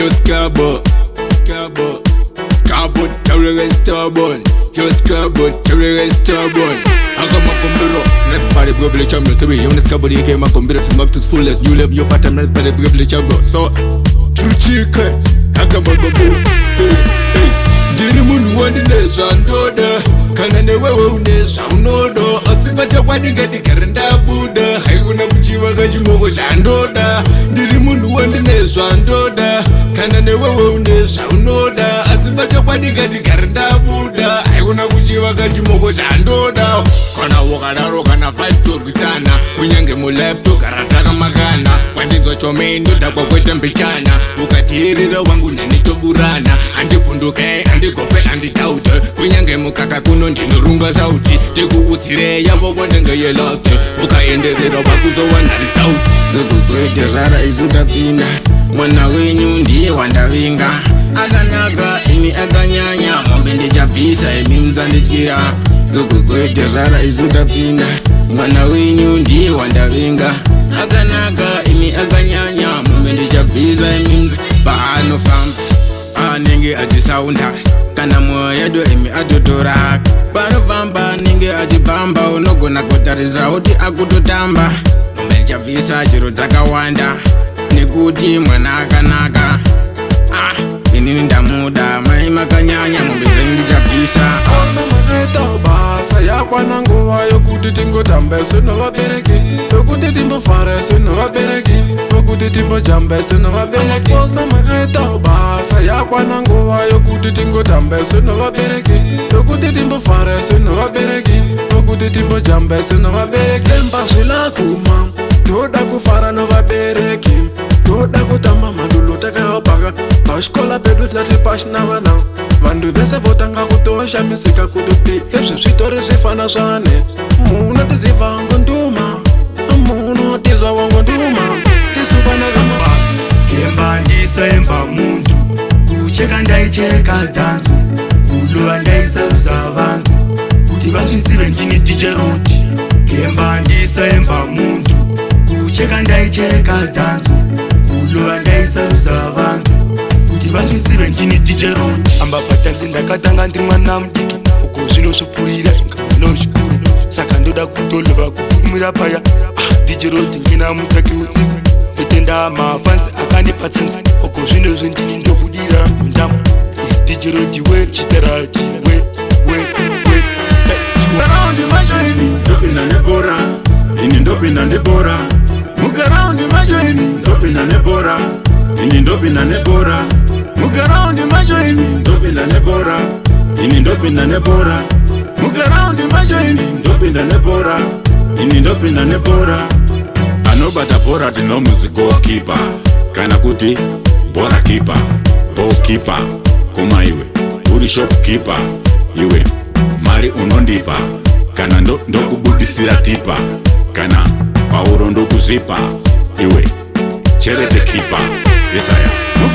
just Scarborough, terrorist stubborn, just Scarborough, terrorist stubborn. I got my computer, not by the privilege champion. So we on the Scarborough, you came my computer to mark to fullest. You live your pattern, not by the privilege champion. So, true chicken, I got my computer. Dini munu wandine sandoda kana ne wewe une saunodo asibacha kwadigati karenda buda haikuna kuchiwa kachimogo chandoda ndiri munu wandine sandoda kana ne wewe une saunoda asibacha kwadigati karenda buda haikuna kuchiwa kachimogo chandoda kana wakadaro kana fight turkisana kunyange mu left karataka magana kwandizo chomendo takwa kwete mbichana ukatirira wangu nanitoburana andifunduke andikope anditaute kunyange mukaka kuno ndinurunga sauti tikuutsire yavo kwanenge yeloste ukaenderera vakuzowanari sauti nekukwete zvara izudapinda mwana wenyu ndiye wandavinga akanaka imi akanyanya mombe ndichabvisa imi musandityira nekukwete zvara izudapinda mwana wenyu ndiye wandavinga akanaka imi akanyanya mombe ndichabvisa imi paanofamba anenge achisaunda kana mwoyo yedu imi atotora panofamba nenge achibamba unogona kutarisa kuti akutotamba mombe ndichabvisa chiro dzakawanda nekuti mwana akanaka inini ndamuda mai makanyanya mombe dzenyu ndichabvisa basa yakwana nguva yokuti tingotambesu novabereki yokuti timbofaresu novabereki yokuti timbojambesu novabereki basa yakwana nguva yokuti tingotambesu novabereki yokuti timbofaresu novabereki yokuti timbojambesu novabereki zemba zvilakuma toda kufara novabereki toda kutamba mandulo takayobhaka pachikola pedu tinati pachinavana vanhu vese votanga kutoshamisika kutoti ezvi zvitori zvifana zvane muno tiziva wangu nduma muno tizwa wangu nduma tisuvana vama kemba ndisaemba muntu kucheka ndaicheka dhanzu kulova ndaisauza vantu kuti vazvizive ndini ticheruti kemba ndisaemba muntu kucheka ndaicheka dhanzu kulova ndaisauza vantu kuti vazvizive ndini ticheruti amba patanzi ndakatanga ndiri mwana mudiki uko zvino zvopfurira zvingano zvikuru saka ndoda kutolova kupumira paya ticheruti ngina mutaki utsisi ndotenda mafanzi akandipatsanzi uko zvino zvindini ndobudira mundamo ticheruti we chiterati we mugaraundi macho ini ndopinda nebora ini ndopinda nebora mugaraundi macho ini ndopinda nebora ini ndopinda nebora mugaraundi macho ini ndopinda nebora ini ndopinda nebora mugaraundi macho ini ndopinda nebora ini ndopinda nebora anobata bhora tinomuzi goalkeeper kana kuti bhora keeper ball keeper koma iwe uri shopkeeper iwe mari unondipa kana ndokubudisira tipa kana pauro ndokuzvipa iwe cherete keeper yesaya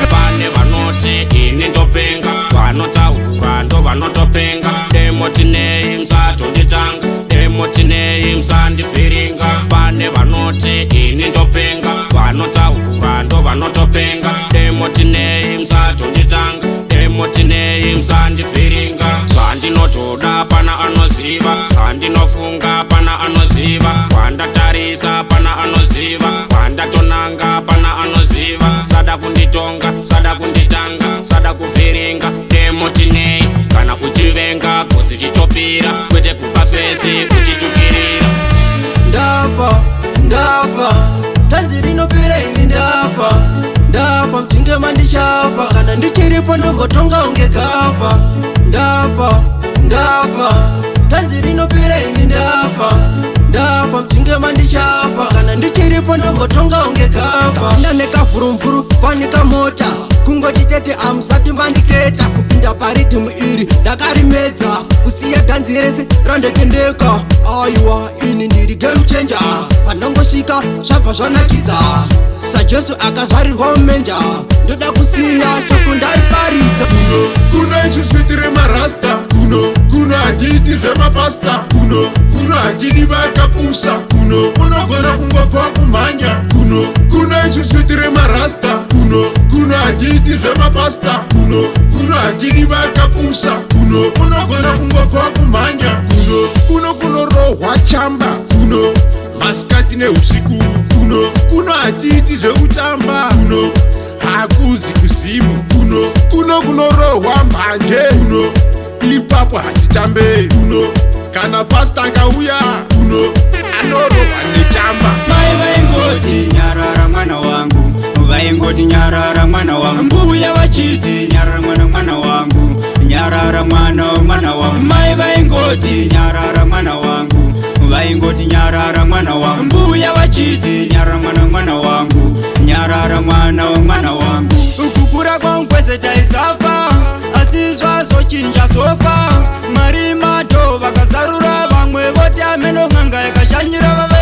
pane vanoti ini ndopenga vanotaura ndo vanotopenga demotinei msatonditanga demotinei msandivhiringa pane vanoti ini ndopenga vanotaura ndo vanotopenga demotinei msatonditanga demotinei msandivhiringa zvandinotoda pana anoziva zvandinofunga pana anoziva vandatarisa pana anoziva vandatonanga pana anoziva sada kunditonga sada kunditanga sada kuvhiringa demotinei kana kuchivenga godzi chichopira kwete kupa fesi kuchitukirira ndafa tanzi rinopera ini ndafa mchinge mandichafa kana ndichiripo ndombotonga unge kafa ndafa tanzi rinopera ini ndafa mchinge mandichafa kana ndichiripo ndombotonga unge kafa ndaneka vhurumvhuru kwanika mota kungoti chete amusati mandiketa kupinda paridhimu iri ndakarimedza kusiya dhanzi rese randekendeka aiwa ini ndiri game changer pandangosvika zvabva zvanakidza sajesu akazvarirwa mumenja ndoda kusiya shoko ndariparidza kuno izvi zvitiri marasta kuno hatiiti zvemapasta kuno hatidi vakapusa kuno unogona kungobva kumhanya kuno izvi zvitiri marasta kuno hatiiti zvemapasta kuno hatidi vakapusa kunogona kungobva kumhanya kunorohwa chamba masikati neusiku kuno hatiiti zveutamba hakuzi kuzimu kunorohwa mbanje ipapo hatitambe kana pasta akauya anorohwa nechamba. Mai vaingoti nyarara mwana wangu, vaingoti nyarara mwana wangu, mbuya vachiti nyarara mwana wangu, nyarara mwana wangu. Mai vaingoti nyarara mwana wangu, vaingoti nyarara mwana wangu, mbuya vachiti nyarara mwana wangu, nyarara mwana wangu. Kukura kwangu kwese taisafa, asi zvazochinja sofa, mari mato vakazarura vamwe vote ameno ng'anga yakashanyira vava